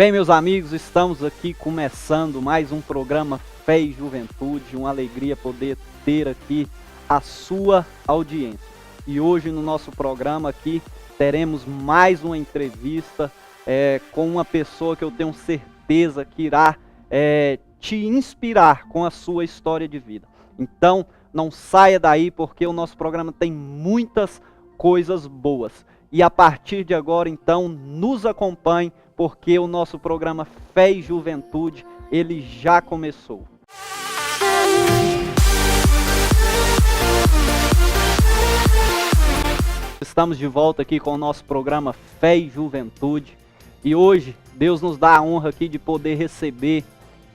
Bem, meus amigos, estamos aqui começando mais um programa Fé e Juventude. Uma alegria poder ter aqui a sua audiência. E hoje no nosso programa aqui teremos mais uma entrevista com uma pessoa que eu tenho certeza que irá te inspirar com a sua história de vida. Então, não saia daí porque o nosso programa tem muitas coisas boas. E a partir de agora, então, nos acompanhe, porque o nosso programa Fé e Juventude, ele já começou. Estamos de volta aqui com o nosso programa Fé e Juventude. E hoje, Deus nos dá a honra aqui de poder receber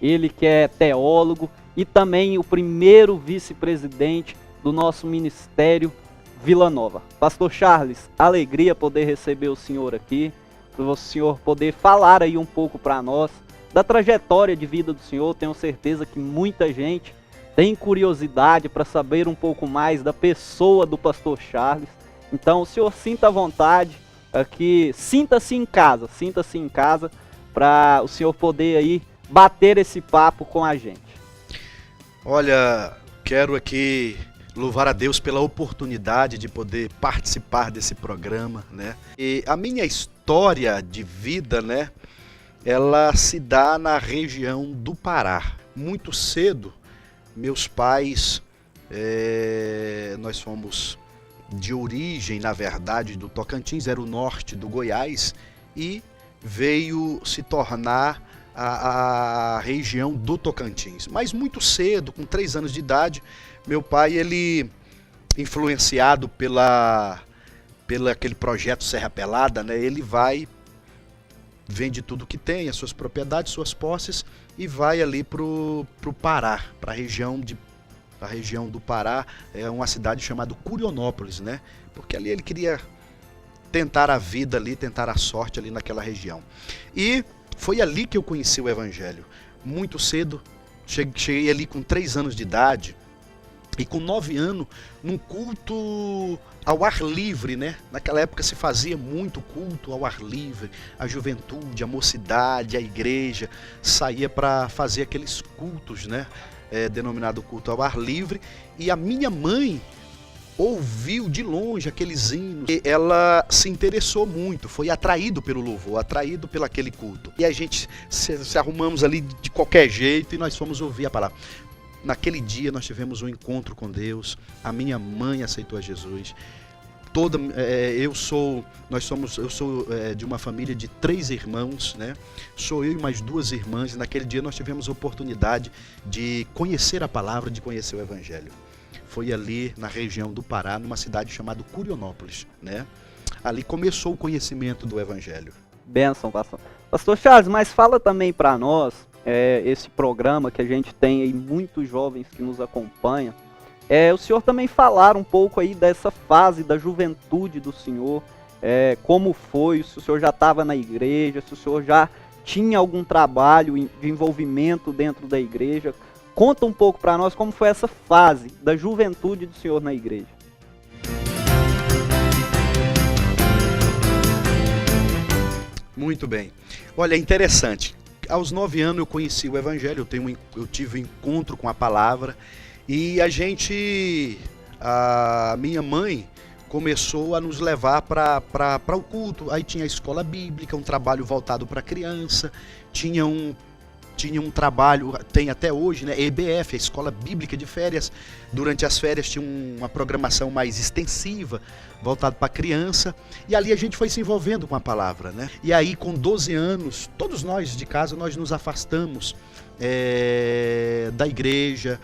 ele que é teólogo e também o primeiro vice-presidente do nosso ministério Vila Nova. Pastor Charles, alegria poder receber o senhor aqui, para o senhor poder falar aí um pouco para nós da trajetória de vida do senhor. Tenho certeza que muita gente tem curiosidade para saber um pouco mais da pessoa do pastor Charles. Então o senhor sinta à vontade aqui, sinta-se em casa para o senhor poder aí bater esse papo com a gente. Olha, quero aqui louvar a Deus pela oportunidade de poder participar desse programa, né? E a minha história de vida, né, ela se dá na região do Pará. Muito cedo, meus pais, nós fomos de origem, na verdade, do Tocantins, era o norte do Goiás, e veio se tornar a região do Tocantins. Mas muito cedo, com 3 anos de idade, meu pai, ele, influenciado pela aquele projeto Serra Pelada, né, ele vende tudo que tem, as suas propriedades, suas posses, e vai ali pro Pará, para a região do Pará, é uma cidade chamada Curionópolis, né? Porque ali ele queria tentar a vida ali, tentar a sorte ali naquela região. E foi ali que eu conheci o Evangelho. Muito cedo, cheguei ali com 3 anos de idade, e com 9 anos, num culto ao ar livre, né? Naquela época se fazia muito culto ao ar livre, a juventude, a mocidade, a igreja saía para fazer aqueles cultos, né? Denominado culto ao ar livre, e a minha mãe ouviu de longe aqueles hinos, e ela se interessou muito, foi atraído pelo louvor, atraído pelo aquele culto. E a gente se arrumamos ali de qualquer jeito e nós fomos ouvir a palavra. Naquele dia nós tivemos um encontro com Deus, a minha mãe aceitou a Jesus. Eu sou de uma família de 3 irmãos, né? Sou eu e mais 2 irmãs, e naquele dia nós tivemos a oportunidade de conhecer a palavra, de conhecer o Evangelho. Foi ali na região do Pará, numa cidade chamada Curionópolis, né? Ali começou o conhecimento do Evangelho. Bênção, pastor. Pastor Charles, mas fala também para nós, esse programa que a gente tem aí, muitos jovens que nos acompanham, o senhor também falar um pouco aí dessa fase da juventude do senhor, como foi, se o senhor já estava na igreja, se o senhor já tinha algum trabalho de envolvimento dentro da igreja. Conta um pouco para nós como foi essa fase da juventude do senhor na igreja. Muito bem. Olha, é interessante. Aos 9 anos eu conheci o Evangelho, eu tive um encontro com a palavra, e a minha mãe começou a nos levar para o culto. Aí tinha a escola bíblica, um trabalho voltado para criança, tinha um trabalho, tem até hoje, né, EBF, a Escola Bíblica de Férias. Durante as férias tinha uma programação mais extensiva, voltada para criança, e ali a gente foi se envolvendo com a palavra, né? E aí com 12 anos, todos nós de casa, nós nos afastamos da igreja,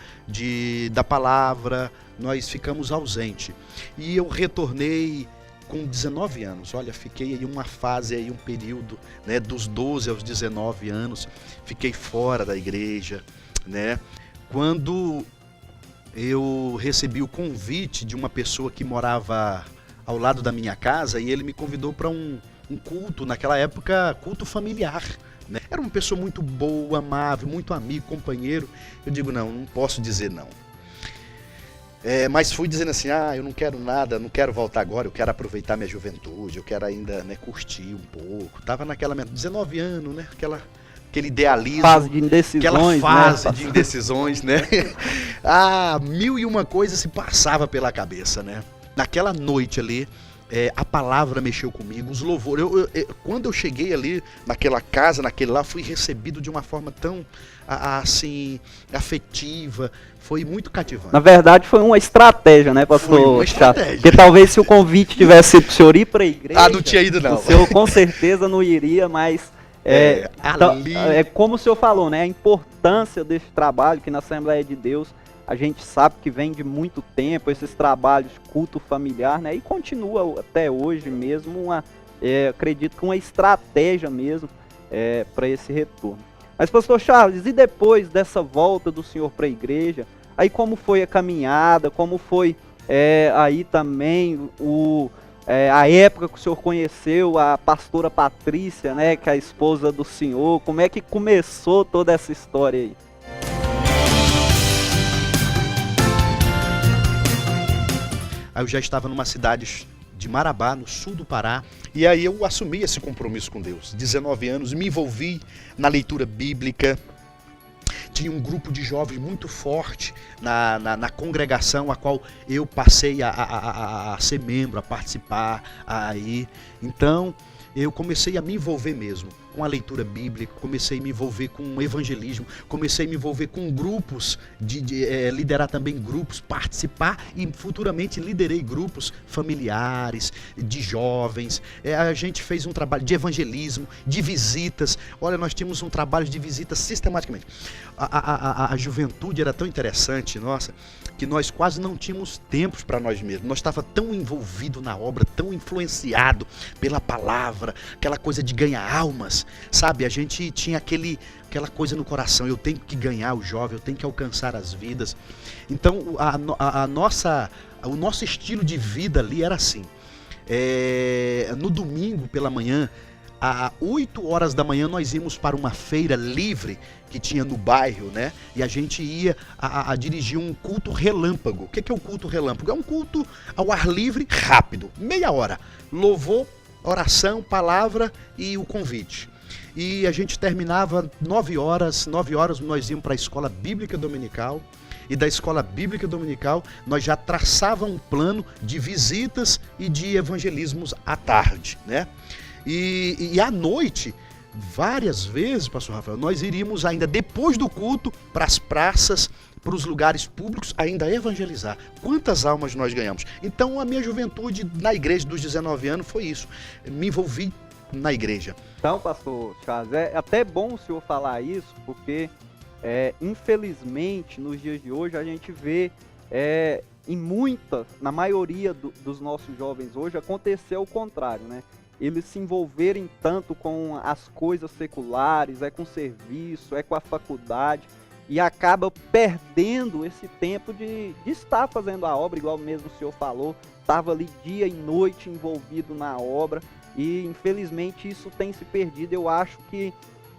da palavra, nós ficamos ausentes. E eu retornei com 19 anos, olha, fiquei aí uma fase, aí um período, né, dos 12 aos 19 anos, fiquei fora da igreja, né? Quando eu recebi o convite de uma pessoa que morava ao lado da minha casa, e ele me convidou para um culto, naquela época, culto familiar, né? Era uma pessoa muito boa, amável, muito amigo, companheiro. Eu digo, não posso dizer não. Mas fui dizendo assim, eu não quero nada, não quero voltar agora, eu quero aproveitar minha juventude, eu quero ainda, né, curtir um pouco. Tava naquela 19 anos, né, aquele idealismo. Fase de indecisões, aquela fase, né? de indecisões, né? Mil e uma coisas se passava pela cabeça, né? Naquela noite ali, a palavra mexeu comigo, os louvores. Quando eu cheguei ali, naquela casa, naquele lá, fui recebido de uma forma tão, assim, afetiva. Foi muito cativante. Na verdade, foi uma estratégia, né, pastor? Foi uma estratégia. Porque talvez se o convite tivesse sido pro senhor ir para a igreja... não tinha ido, não. O senhor com certeza não iria, mas... Ali... como o senhor falou, né, a importância desse trabalho, que na Assembleia de Deus a gente sabe que vem de muito tempo, esses trabalhos de culto familiar, né, e continua até hoje mesmo, acredito que uma estratégia mesmo para esse retorno. Mas, pastor Charles, e depois dessa volta do senhor para a igreja, aí como foi a caminhada, como foi aí também a época que o senhor conheceu a pastora Patrícia, né, que é a esposa do senhor, como é que começou toda essa história aí? Aí eu já estava numa cidade de Marabá, no sul do Pará, e aí eu assumi esse compromisso com Deus. 19 anos, me envolvi na leitura bíblica. Tinha um grupo de jovens muito forte na congregação a qual eu passei a ser membro, a participar aí. Então, eu comecei a me envolver mesmo com a leitura bíblica, comecei a me envolver com o evangelismo, comecei a me envolver com grupos, liderar também grupos, participar e futuramente liderei grupos familiares, de jovens. A gente fez um trabalho de evangelismo, de visitas. Olha, nós tínhamos um trabalho de visitas sistematicamente. A juventude era tão interessante, nossa, que nós quase não tínhamos tempos para nós mesmos. Nós estávamos tão envolvidos na obra, tão influenciado pela palavra, aquela coisa de ganhar almas, sabe? A gente tinha aquela coisa no coração, eu tenho que ganhar o jovem, eu tenho que alcançar as vidas. Então, o nosso estilo de vida ali era assim. No domingo pela manhã, às 8 horas da manhã, nós íamos para uma feira livre que tinha no bairro, né? E a gente ia a dirigir um culto relâmpago. O que é um culto relâmpago? É um culto ao ar livre, rápido, meia hora. Louvor, oração, palavra e o convite. E a gente terminava 9 horas. 9 horas nós íamos para a escola bíblica dominical. E da escola bíblica dominical nós já traçávamos um plano de visitas e de evangelismos à tarde, né? E à noite, várias vezes, pastor Rafael, nós iríamos ainda depois do culto para as praças, para os lugares públicos, ainda evangelizar. Quantas almas nós ganhamos? Então a minha juventude na igreja dos 19 anos foi isso. Me envolvi na igreja. Então, pastor Charles, é até bom o senhor falar isso, porque infelizmente nos dias de hoje a gente vê na maioria dos nossos jovens hoje acontecer o contrário, né? Eles se envolverem tanto com as coisas seculares, com serviço, com a faculdade, e acaba perdendo esse tempo de estar fazendo a obra, igual mesmo o senhor falou, estava ali dia e noite envolvido na obra, e infelizmente isso tem se perdido. Eu acho que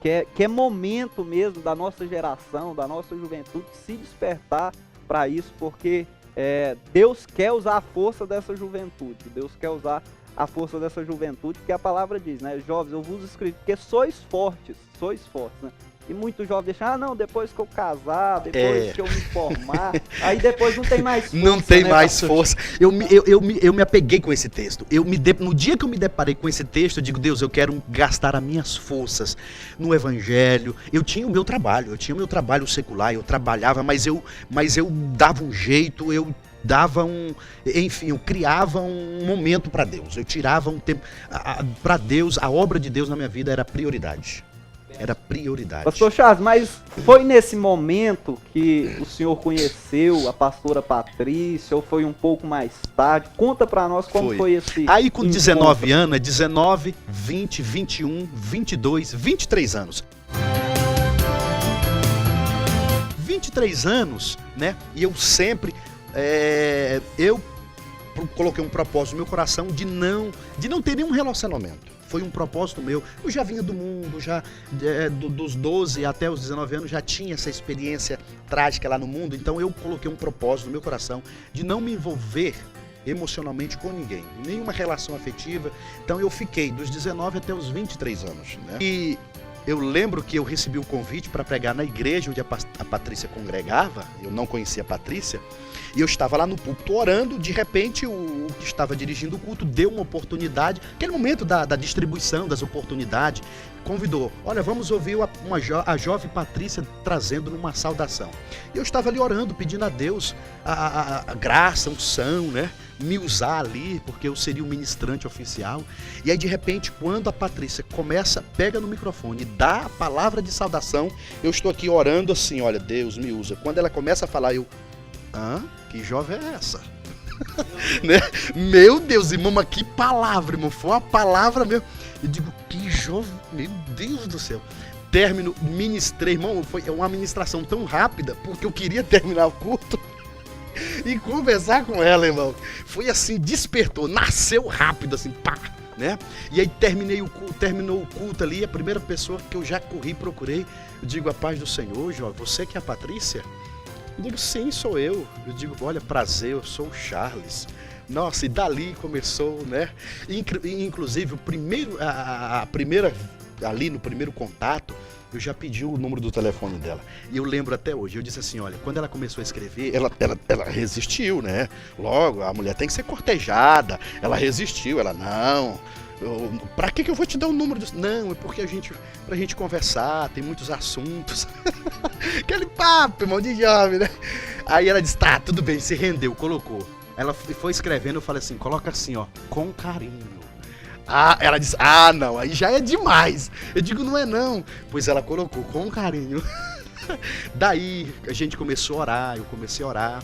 é momento mesmo da nossa geração, da nossa juventude, se despertar para isso, porque Deus quer usar a força dessa juventude, Deus quer usar a força dessa juventude, que a palavra diz, né? Jovens, eu vos escrevo, porque sois fortes, né? E muitos jovens deixam, não, depois que eu casar, depois que eu me formar, aí depois não tem mais força. Não tem, né, mais pastor? Força. Eu me apeguei com esse texto. No dia que eu me deparei com esse texto, eu digo, Deus, eu quero gastar as minhas forças no evangelho. Eu tinha o meu trabalho secular, eu trabalhava, mas eu dava um jeito, eu criava um momento para Deus, eu tirava um tempo para Deus. A obra de Deus na minha vida era prioridade. Pastor Charles, mas foi nesse momento que o senhor conheceu a pastora Patrícia, ou foi um pouco mais tarde? Conta para nós como foi esse Aí com encontro. 19 anos, 19, 20, 21, 22, 23 anos. 23 anos, né? E eu sempre... eu coloquei um propósito no meu coração de não ter nenhum relacionamento foi um propósito meu. Eu já vinha do mundo, dos 12 até os 19 anos, já tinha essa experiência trágica lá no mundo, então eu coloquei um propósito no meu coração de não me envolver emocionalmente com ninguém, nenhuma relação afetiva. Então eu fiquei dos 19 até os 23 anos, né? E eu lembro que eu recebi o convite para pregar na igreja onde a Patrícia congregava. Eu não conhecia a Patrícia. E eu estava lá no púlpito orando. De repente, o que estava dirigindo o culto deu uma oportunidade. Aquele momento da distribuição das oportunidades. Convidou. Olha, vamos ouvir a jovem Patrícia trazendo uma saudação. E eu estava ali orando, pedindo a Deus a graça, a unção, né? Me usar ali, porque eu seria o ministrante oficial. E aí, de repente, quando a Patrícia pega no microfone, dá a palavra de saudação, eu estou aqui orando assim, olha, Deus me usa. Quando ela começa a falar, que jovem é essa? Né? Meu Deus, irmão, mas que palavra, irmão, foi uma palavra mesmo. Eu digo, que jovem, meu Deus do céu. Ministrei, irmão, foi uma ministração tão rápida, porque eu queria terminar o culto e conversar com ela, irmão. Foi assim, despertou, nasceu rápido, assim, pá, né? E aí terminou o culto ali, a primeira pessoa que eu já procurei, eu digo, a paz do Senhor, Jó, você que é a Patrícia? Eu digo, sim, sou eu. Eu digo, olha, prazer, eu sou o Charles. Nossa, e dali começou, né? Inclusive, a primeira, ali no primeiro contato, eu já pedi o número do telefone dela. E eu lembro até hoje, eu disse assim, olha, quando ela começou a escrever, ela resistiu, né? Logo, a mulher tem que ser cortejada. Ela resistiu, ela, não... Pra que eu vou te dar o número disso? Não, é porque pra gente conversar, tem muitos assuntos. Aquele papo, irmão de jovem, né? Aí ela disse, tá, tudo bem, se rendeu, colocou. Ela foi escrevendo, eu falei assim, coloca assim, ó, com carinho. Ela disse, não, aí já é demais. Eu digo, não é não. Pois ela colocou, com carinho. Daí a gente começou a orar, eu comecei a orar,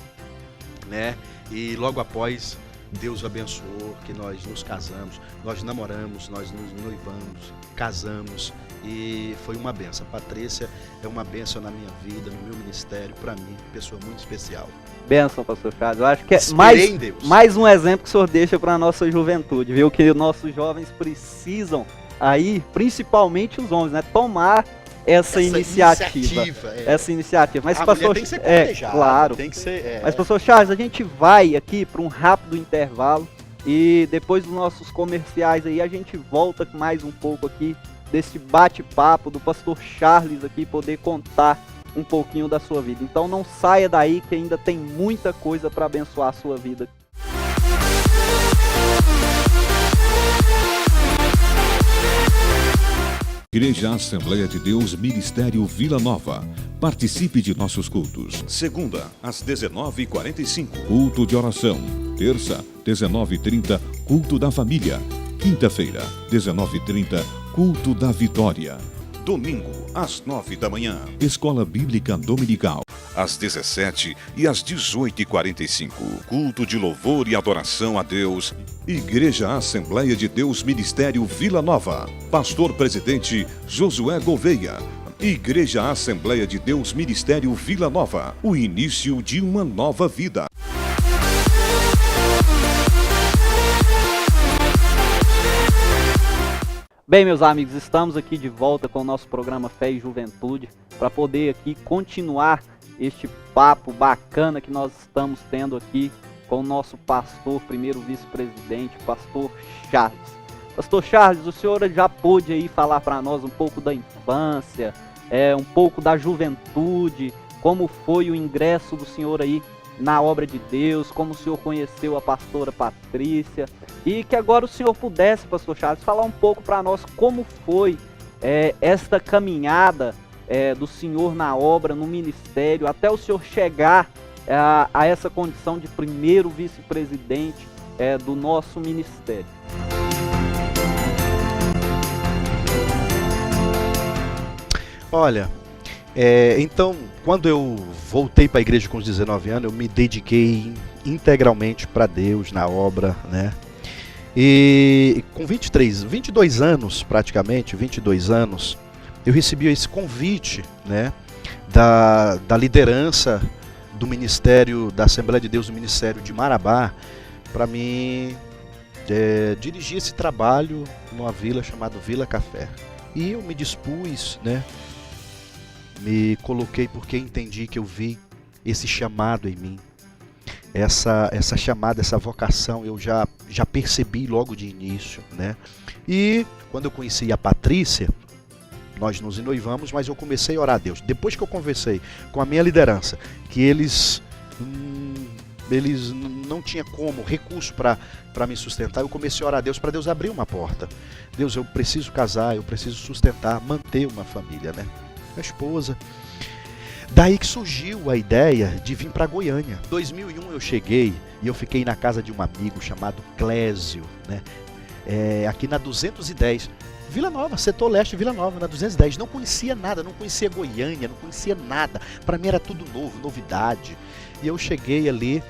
né? E logo após... Deus abençoou, que nós nos casamos, nós namoramos, nós nos noivamos, casamos e foi uma benção. A Patrícia é uma benção na minha vida, no meu ministério, para mim, pessoa muito especial. Benção, pastor Charles. Eu acho que é mais um exemplo que o senhor deixa para a nossa juventude, viu? Que nossos jovens precisam aí, principalmente os homens, né? Tomar essa iniciativa. Mas, pastor, tem que ser cortejada, claro. Tem que ser, Mas, pastor Charles, a gente vai aqui para um rápido intervalo e depois dos nossos comerciais aí a gente volta com mais um pouco aqui desse bate-papo do pastor Charles aqui, poder contar um pouquinho da sua vida. Então não saia daí que ainda tem muita coisa para abençoar a sua vida. Igreja Assembleia de Deus Ministério Vila Nova. Participe de nossos cultos. Segunda, às 19h45. Culto de oração. Terça, 19h30. Culto da família. Quinta-feira, 19h30. Culto da vitória. Domingo, às 9 da manhã. Escola Bíblica Dominical. Às 17h e às 18h45. Culto de louvor e adoração a Deus. Igreja Assembleia de Deus Ministério Vila Nova. Pastor Presidente Josué Gouveia. Igreja Assembleia de Deus Ministério Vila Nova. O início de uma nova vida. Bem, meus amigos, estamos aqui de volta com o nosso programa Fé e Juventude para poder aqui continuar este papo bacana que nós estamos tendo aqui com o nosso pastor, primeiro vice-presidente, pastor Charles. Pastor Charles, o senhor já pôde aí falar para nós um pouco da infância, um pouco da juventude, como foi o ingresso do senhor aí na obra de Deus, como o senhor conheceu a pastora Patrícia, e que agora o senhor pudesse, pastor Charles, falar um pouco para nós como foi esta caminhada do senhor na obra, no ministério, até o senhor chegar a essa condição de primeiro vice-presidente do nosso ministério. Olha, então, quando eu voltei para a igreja com os 19 anos, eu me dediquei integralmente para Deus na obra, né? E com 22 anos, praticamente, 22 anos, eu recebi esse convite, né, da liderança do ministério, da Assembleia de Deus do Ministério de Marabá, para mim dirigi esse trabalho numa vila chamada Vila Café. E eu me dispus, né? Me coloquei porque entendi que eu vi esse chamado em mim. Essa chamada, essa vocação eu já percebi logo de início, né? E quando eu conheci a Patrícia, nós nos noivamos, mas eu comecei a orar a Deus. Depois que eu conversei com a minha liderança, que eles não tinham recurso para me sustentar, eu comecei a orar a Deus para Deus abrir uma porta. Deus, eu preciso casar, eu preciso sustentar, manter uma família, né? A esposa. Daí que surgiu a ideia de vir para Goiânia. Em 2001 eu cheguei e eu fiquei na casa de um amigo chamado Clésio, né? Aqui na 210, Vila Nova, setor leste, Vila Nova, na 210. Não conhecia nada, não conhecia Goiânia, não conhecia nada. Para mim era tudo novo, novidade. E eu cheguei ali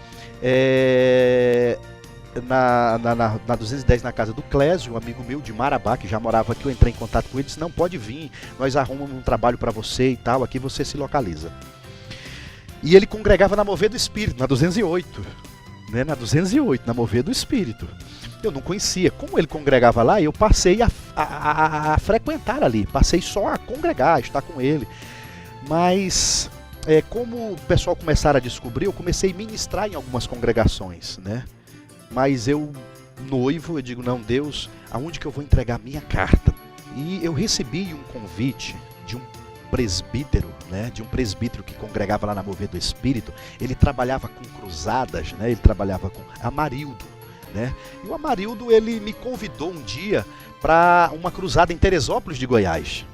na 210, na casa do Clésio, um amigo meu de Marabá, que já morava aqui. Eu entrei em contato com ele, disse, não, pode vir, nós arrumamos um trabalho para você e tal, aqui você se localiza. E ele congregava na Mover do Espírito, na 208, né? Na 208, na Mover do Espírito. Eu não conhecia. Como ele congregava lá, eu passei a frequentar ali, passei só a congregar, a estar com ele. Mas como o pessoal começaram a descobrir, eu comecei a ministrar em algumas congregações, né? Mas eu, noivo, eu digo, não, Deus, aonde que eu vou entregar a minha carta? E eu recebi um convite de um presbítero, né? De um presbítero que congregava lá na Mover do Espírito. Ele trabalhava com cruzadas, né? Ele trabalhava com Amarildo, né? E o Amarildo, ele me convidou um dia para uma cruzada em Teresópolis de Goiás.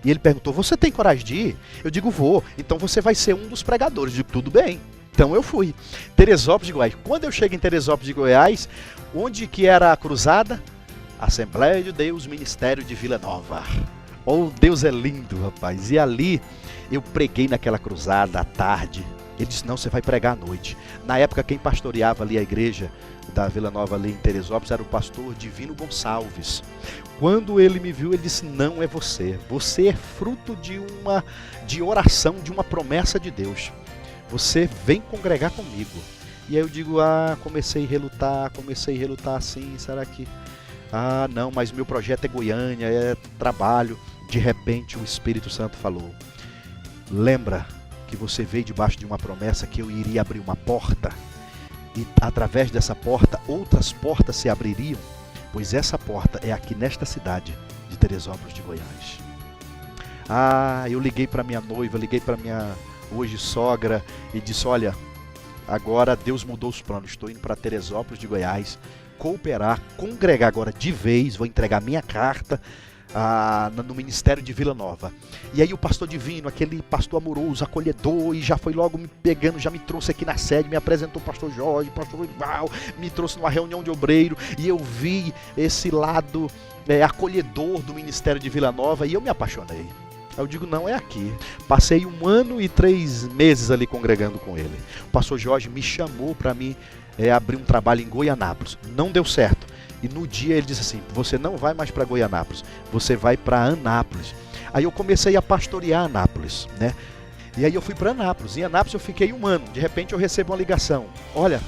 E ele perguntou, você tem coragem de ir? Eu digo, vou. Então você vai ser um dos pregadores. Eu digo, tudo bem. Então eu fui. Teresópolis de Goiás. Quando eu chego em Teresópolis de Goiás, onde que era a cruzada? Assembleia de Deus, Ministério de Vila Nova. Oh, Deus é lindo, rapaz. E ali eu preguei naquela cruzada à tarde. Ele disse, não, você vai pregar à noite. Na época quem pastoreava ali a igreja da Vila Nova ali em Teresópolis era o pastor Divino Gonçalves. Quando ele me viu, ele disse, não é você. Você é fruto de oração, de uma promessa de Deus. Você vem congregar comigo. E aí eu digo, comecei a relutar assim, será que... não, mas meu projeto é Goiânia, é trabalho. De repente o Espírito Santo falou, lembra que você veio debaixo de uma promessa que eu iria abrir uma porta, e através dessa porta, outras portas se abririam, pois essa porta é aqui nesta cidade de Teresópolis de Goiás. Eu liguei para minha noiva, liguei para minha hoje sogra e disse, olha, agora Deus mudou os planos, estou indo para Teresópolis de Goiás, cooperar, congregar agora de vez, vou entregar minha carta no Ministério de Vila Nova. E aí o pastor Divino, aquele pastor amoroso, acolhedor, e já foi logo me pegando, já me trouxe aqui na sede, me apresentou o pastor Jorge, o pastor Ival, me trouxe numa reunião de obreiro, e eu vi esse lado acolhedor do Ministério de Vila Nova, e eu me apaixonei. Eu digo, não, é aqui. Passei 1 ano e 3 meses ali congregando com ele. O pastor Jorge me chamou para mim abrir um trabalho em Goianápolis. Não deu certo. E no dia ele disse assim, você não vai mais para Goianápolis, você vai para Anápolis. Aí eu comecei a pastorear Anápolis, né? E aí eu fui para Anápolis. Em Anápolis eu fiquei 1 ano. De repente eu recebo uma ligação. Olha,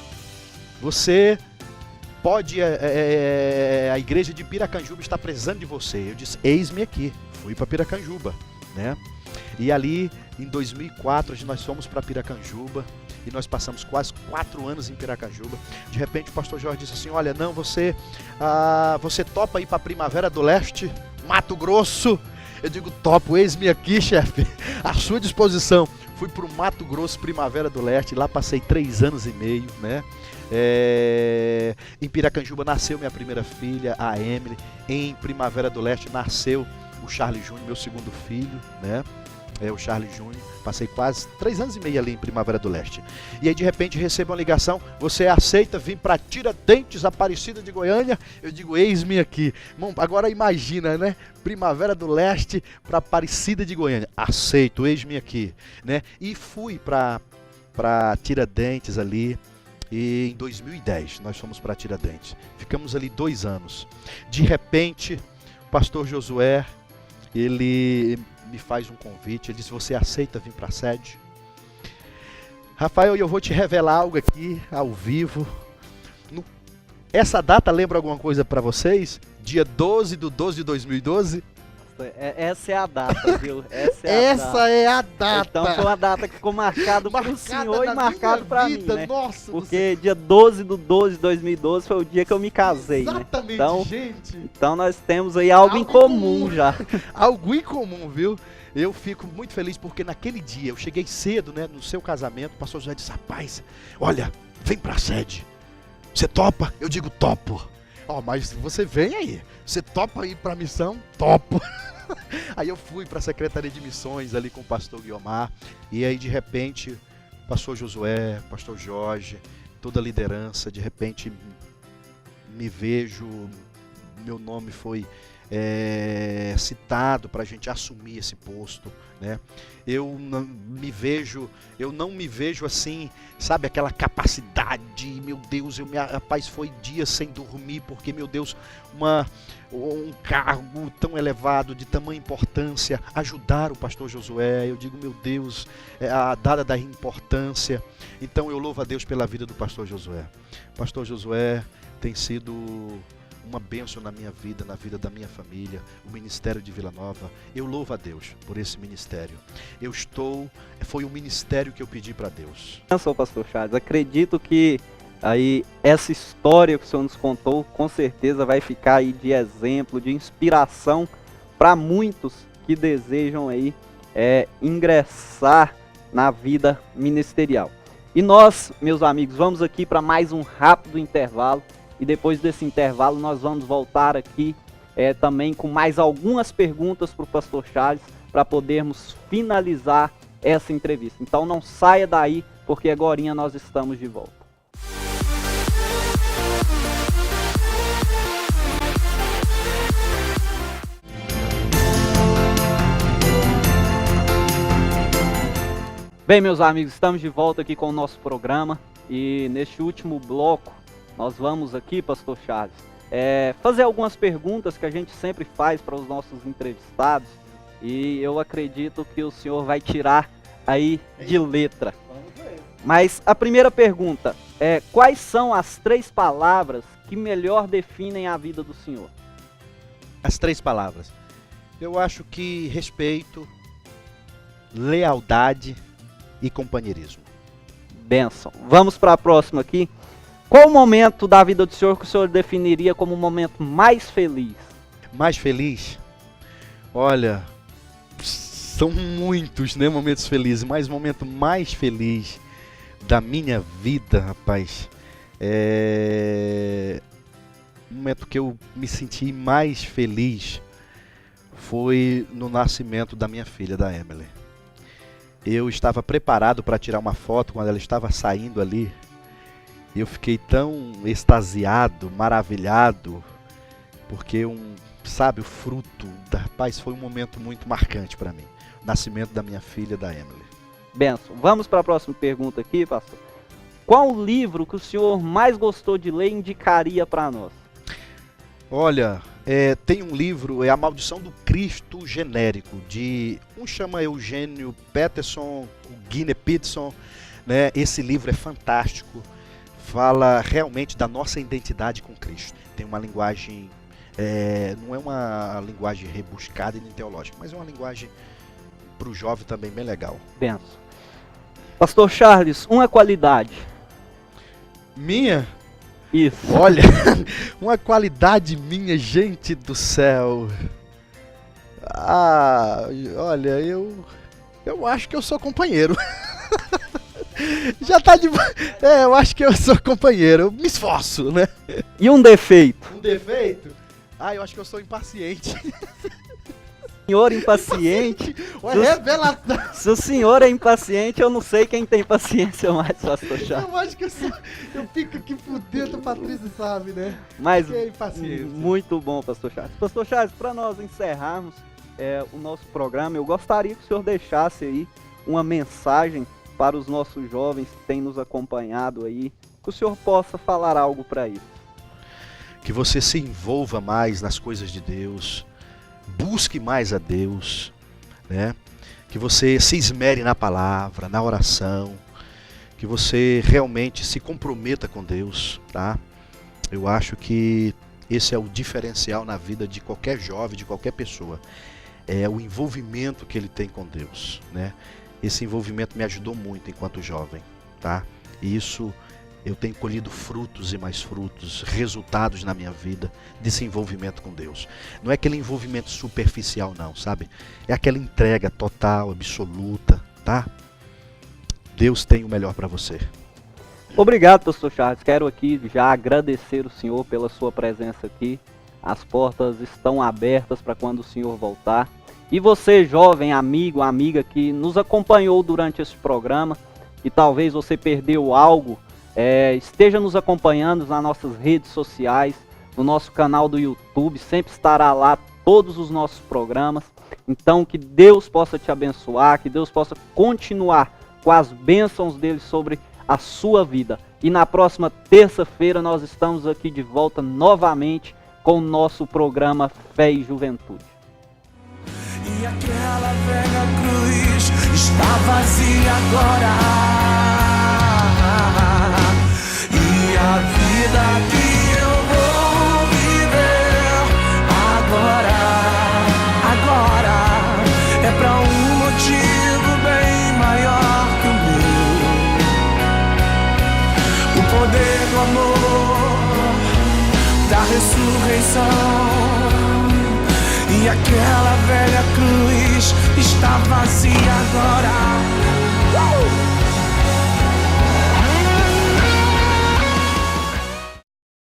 você pode... a igreja de Piracanjuba está precisando de você. Eu disse, eis-me aqui. Fui para Piracanjuba, né? E ali, em 2004, nós fomos para Piracanjuba e nós passamos quase 4 anos em Piracanjuba. De repente o pastor Jorge disse assim, olha, não, você topa ir para Primavera do Leste, Mato Grosso? Eu digo, topo, eis-me aqui, chefe, à sua disposição. Fui para o Mato Grosso, Primavera do Leste, lá passei 3 anos e meio, né? Em Piracanjuba nasceu minha primeira filha, a Emily. Em Primavera do Leste nasceu o Charles Júnior, meu segundo filho, né? O Charles Júnior. Passei quase 3 anos e meio ali em Primavera do Leste. E aí de repente recebo uma ligação, você aceita vir para Tiradentes, Aparecida de Goiânia? Eu digo, eis-me aqui. Bom, agora imagina, né? Primavera do Leste para Aparecida de Goiânia. Aceito, eis-me aqui, né? E fui para Tiradentes ali. E em 2010 nós fomos para Tiradentes. Ficamos ali 2 anos. De repente, o pastor Josué, ele me faz um convite, ele diz, você aceita vir para a sede? Rafael, eu vou te revelar algo aqui, ao vivo. Essa data lembra alguma coisa para vocês? Dia 12/12/2012? Essa é a data, viu? Essa é a data. Então foi uma data que ficou marcada para o senhor e marcado para mim, né? Nossa, porque dia 12/12/2012 foi o dia que eu me casei, exatamente, né? Então, gente. Então nós temos aí algo em comum já. Algo em comum, viu? Eu fico muito feliz porque naquele dia eu cheguei cedo, né, no seu casamento. O pastor José disse: rapaz, olha, vem pra sede. Você topa? Eu digo: topo. Ó, mas você vem aí. Você topa ir pra missão? Topo. Aí eu fui pra Secretaria de Missões ali com o pastor Guiomar. E aí de repente, pastor Josué, pastor Jorge, toda a liderança, de repente me vejo, meu nome foi citado para a gente assumir esse posto, né? Eu não me vejo assim, sabe, aquela capacidade, meu Deus, rapaz, foi dias sem dormir, porque, meu Deus, um cargo tão elevado, de tamanha importância, ajudar o pastor Josué, eu digo, meu Deus, a dada da importância. Então eu louvo a Deus pela vida do pastor Josué. Pastor Josué tem sido uma bênção na minha vida, na vida da minha família, o Ministério de Vila Nova. Eu louvo a Deus por esse ministério. Foi um ministério que eu pedi para Deus. Eu sou o pastor Charles, acredito que aí essa história que o senhor nos contou, com certeza vai ficar aí de exemplo, de inspiração para muitos que desejam aí ingressar na vida ministerial. E nós, meus amigos, vamos aqui para mais um rápido intervalo. E depois desse intervalo nós vamos voltar aqui também com mais algumas perguntas para o pastor Charles, para podermos finalizar essa entrevista. Então não saia daí, porque agorinha nós estamos de volta. Bem, meus amigos, estamos de volta aqui com o nosso programa. E neste último bloco nós vamos aqui, pastor Charles, fazer algumas perguntas que a gente sempre faz para os nossos entrevistados, e eu acredito que o senhor vai tirar aí de letra. Mas a primeira pergunta é: quais são as 3 palavras que melhor definem a vida do senhor? As 3 palavras. Eu acho que respeito, lealdade e companheirismo. Benção. Vamos para a próxima aqui. Qual o momento da vida do senhor que o senhor definiria como o momento mais feliz? Mais feliz? Olha, são muitos, né, momentos felizes, mas o momento mais feliz da minha vida, rapaz, o momento que eu me senti mais feliz foi no nascimento da minha filha, da Emily. Eu estava preparado para tirar uma foto quando ela estava saindo ali. Eu fiquei tão extasiado, maravilhado, porque o fruto da paz foi um momento muito marcante para mim. O nascimento da minha filha, da Emily. Benção. Vamos para a próxima pergunta aqui, pastor. Qual o livro que o senhor mais gostou de ler e indicaria para nós? Olha, tem um livro, A Maldição do Cristo Genérico, um chama Eugênio Peterson, o Guinness Peterson, né? Esse livro é fantástico. Fala realmente da nossa identidade com Cristo. Tem uma linguagem, não é uma linguagem rebuscada e nem teológica, mas é uma linguagem para o jovem também bem legal. Benção. Pastor Charles, uma qualidade. Minha? Isso. Olha, uma qualidade minha, gente do céu. Olha, eu acho que eu sou companheiro. Já tá de... eu acho que eu sou companheiro, eu me esforço, né? E um defeito? Um defeito? Eu acho que eu sou impaciente. Senhor impaciente? Revelação. Se o senhor é impaciente, eu não sei quem tem paciência mais, pastor Charles. Eu acho que eu fico aqui por dentro, a Patrícia sabe, né? Mas que é impaciência. Muito bom, pastor Charles. Pastor Charles, para nós encerrarmos o nosso programa, eu gostaria que o senhor deixasse aí uma mensagem para os nossos jovens que têm nos acompanhado aí, que o senhor possa falar algo para isso. Que você se envolva mais nas coisas de Deus, busque mais a Deus, né? Que você se esmere na palavra, na oração, que você realmente se comprometa com Deus, tá? Eu acho que esse é o diferencial na vida de qualquer jovem, de qualquer pessoa. É o envolvimento que ele tem com Deus, né? Esse envolvimento me ajudou muito enquanto jovem, tá? E isso eu tenho colhido frutos e mais frutos, resultados na minha vida desse envolvimento com Deus. Não é aquele envolvimento superficial não, sabe? É aquela entrega total, absoluta, tá? Deus tem o melhor para você. Obrigado, pastor Charles. Quero aqui já agradecer o senhor pela sua presença aqui. As portas estão abertas para quando o senhor voltar. E você, jovem amigo, amiga que nos acompanhou durante esse programa e talvez você perdeu algo, esteja nos acompanhando nas nossas redes sociais, no nosso canal do YouTube, sempre estará lá todos os nossos programas. Então que Deus possa te abençoar, que Deus possa continuar com as bênçãos dele sobre a sua vida. E na próxima terça-feira nós estamos aqui de volta novamente com o nosso programa Fé e Juventude. E aquela velha cruz está vazia agora. E a vida que eu vou viver agora é pra um motivo bem maior que o meu. O poder do amor, da ressurreição. E aquela velha cruz está vazia agora.